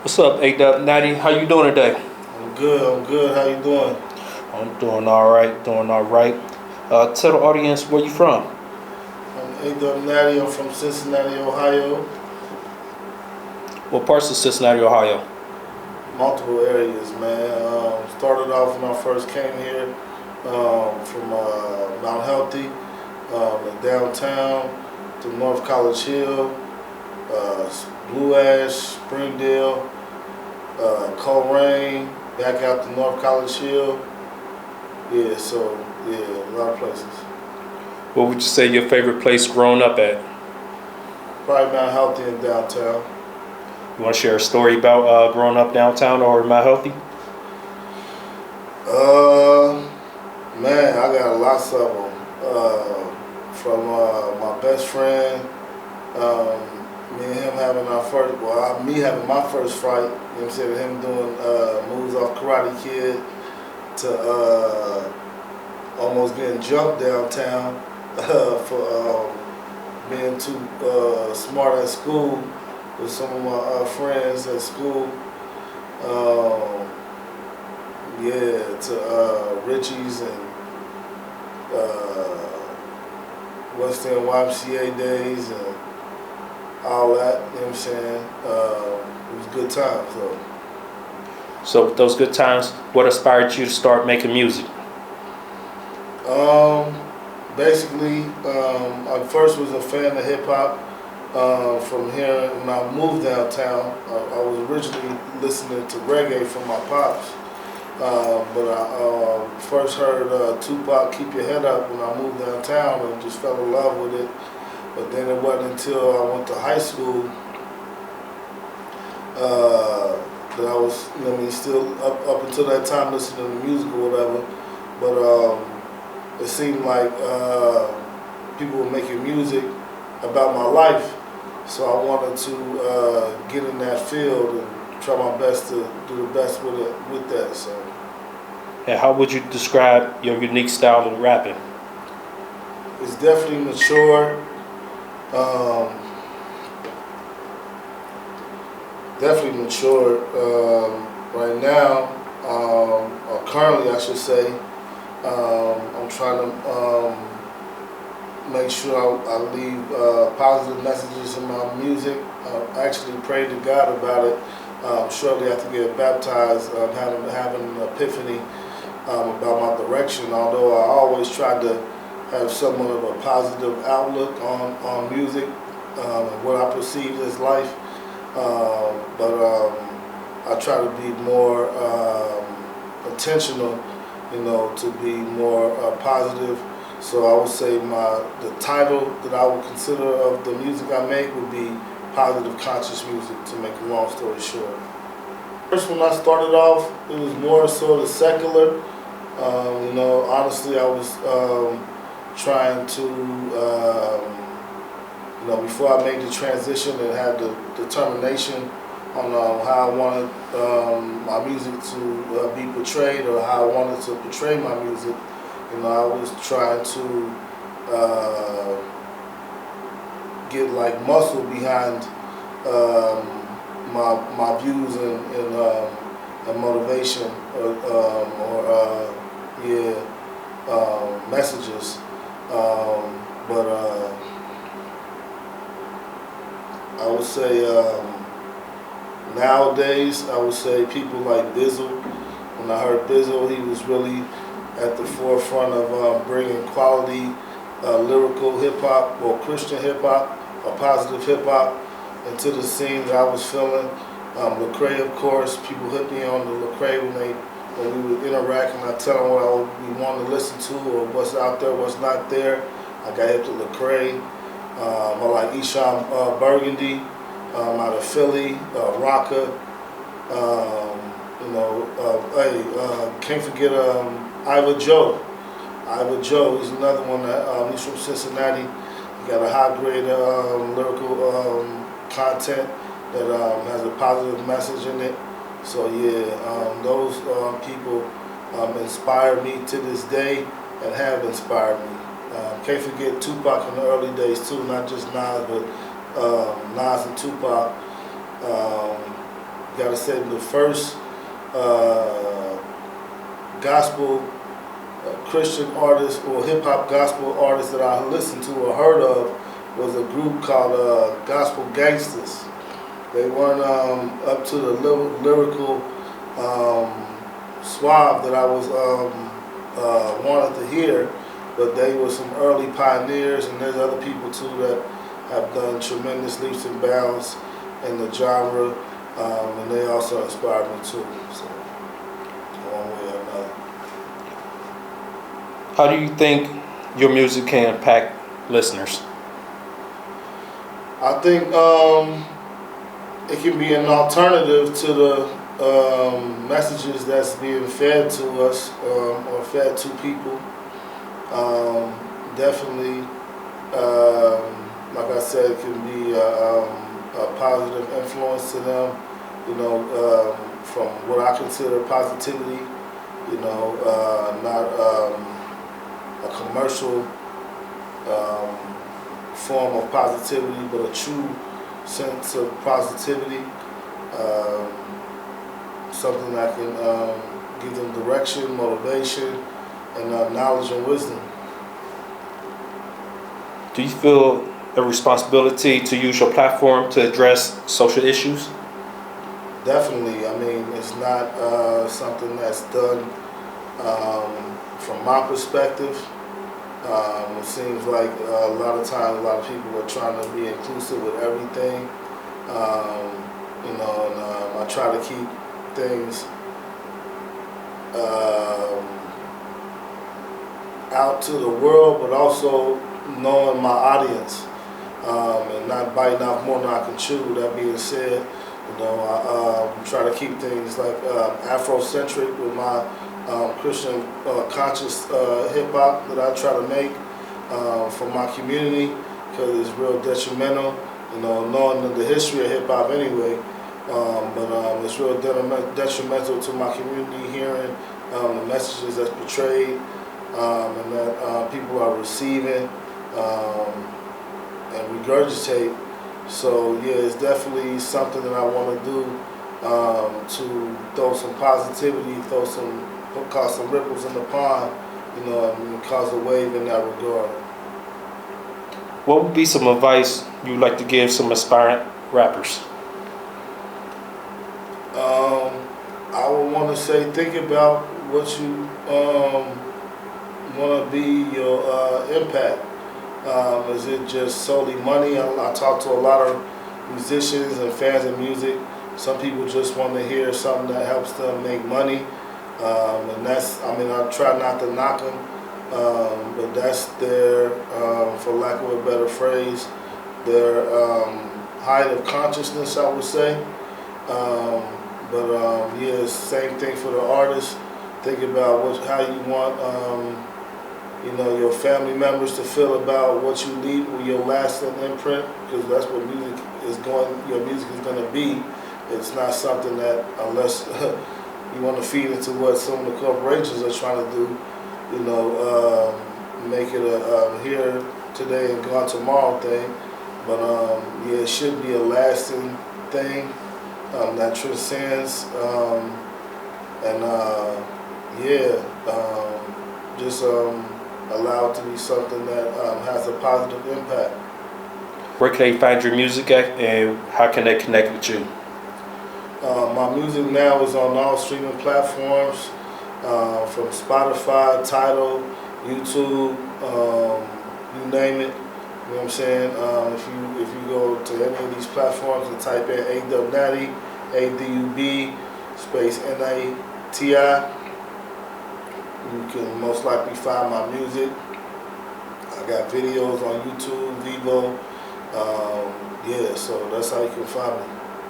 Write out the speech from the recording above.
What's up, Adub, Nati? How you doing today? I'm good. I'm good. How you doing? I'm doing all right. Doing all right. Tell the audience where you from. I'm Adub Nati. I'm from Cincinnati, Ohio. What parts of Cincinnati, Ohio? Multiple areas, man. Started off when I first came here from Mount Healthy, downtown to North College Hill, Blue Ash, Springdale, Coleraine, back out to North College Hill. Yeah, a lot of places. What would you say your favorite place growing up at? Probably Mount Healthy and downtown. You want to share a story about growing up downtown or Mount Healthy? Uh, Man, I got lots of them. From my best friend, um, me and him having our first, me having my first fight, you know what I'm saying, him doing moves off Karate Kid to almost getting jumped downtown for being too smart at school with some of my friends at school. Um, yeah, to Richie's and West End YMCA days and all that, you know what I'm saying? It was good times though. So, with those good times, what inspired you to start making music? Um, Basically, I first was a fan of hip hop. From here, when I moved downtown, I was originally listening to reggae from my pops. But I first heard Tupac, "Keep Your Head Up," when I moved downtown and just fell in love with it. But then it wasn't until I went to high school that I was, you know, what I mean, still up until that time listening to music or whatever. But it seemed like people were making music about my life, so I wanted to get in that field and try my best to do the best with that. So. And how would you describe your unique style of rapping? It's definitely mature. Um, Definitely mature. Right now, or currently, I should say, I'm trying to make sure I leave positive messages in my music. I actually prayed to God about it shortly after getting baptized, having an epiphany about my direction, although I always tried to have somewhat of a positive outlook on music and what I perceive as life. But I try to be more intentional, you know, to be more positive. So I would say the title that I would consider of the music I make would be positive conscious music, to make a long story short. First, when I started off, it was more sort of secular. You know, honestly, I was trying to, you know, before I made the transition and had the determination on how I wanted my music to be portrayed, or how I wanted to portray my music, you know, I was trying to get like muscle behind my views and motivation or messages. But I would say nowadays, I would say people like Bizzle. When I heard Bizzle, he was really at the forefront of bringing quality lyrical hip hop, or Christian hip hop, or positive hip hop into the scene that I was feeling. Lecrae, of course, people hit me on the Lecrae when we would interact, and I tell them what I would be wanting to listen to, or what's out there, what's not there. I got hip to Lecrae. I like Esham Burgundy out of Philly, Rocka. Can't forget Iva Joe. Iva Joe is another one that he's from Cincinnati. He got a high grade lyrical content that has a positive message in it. So yeah, those people inspire me to this day and have inspired me. Can't forget Tupac in the early days too, not just Nas, but Nas and Tupac. gotta say the first gospel Christian artist or hip hop gospel artist that I listened to or heard of was a group called Gospel Gangsters. They weren't up to the lyrical suave that I was wanted to hear, but they were some early pioneers, and there's other people too that have done tremendous leaps and bounds in the genre, and they also inspired me too. So, one way or another. How do you think your music can impact listeners? I think it can be an alternative to the messages that's being fed to us or fed to people. Definitely, like I said, it can be a positive influence to them. You know, from what I consider positivity. You know, not a commercial form of positivity, but a true sense of positivity. Something that can give them direction, motivation, and knowledge and wisdom. Do you feel a responsibility to use your platform to address social issues? Definitely. I mean, it's not something that's done from my perspective. It seems like a lot of times a lot of people are trying to be inclusive with everything. You know, and I try to keep things out to the world, but also knowing my audience and not biting off more than I can chew. That being said, you know, I try to keep things like Afrocentric with my Christian conscious hip hop that I try to make for my community, because it's real detrimental. You know, knowing the history of hip hop anyway. But it's real detrimental to my community hearing the messages that's portrayed and that people are receiving and regurgitate. So yeah, it's definitely something that I want to do to throw some positivity, cause some ripples in the pond, you know, and cause a wave in that regard. What would be some advice you'd like to give some aspiring rappers? I would want to say, think about what you want to be your impact. Is it just solely money? I talk to a lot of musicians and fans of music. Some people just want to hear something that helps them make money, and that's, I mean, I try not to knock them, but that's their, for lack of a better phrase, their height of consciousness, I would say. Yeah, same thing for the artist. Think about how you want, you know, your family members to feel about what you leave with your lasting imprint, because that's what music is your music is going to be. It's not something that, unless you want to feed into what some of the corporations are trying to do, you know, make it a here today and gone tomorrow thing. But yeah, it should be a lasting thing that transcends just allow it to be something that has a positive impact. Where can they find your music at, and how can they connect with you? My music now is on all streaming platforms, from Spotify, Tidal, YouTube, you name it. You know what I'm saying? If you go to any of these platforms and type in Adub Nati, ADUB space NATI, you can most likely find my music. I got videos on YouTube, Vivo. Yeah, so that's how you can find me.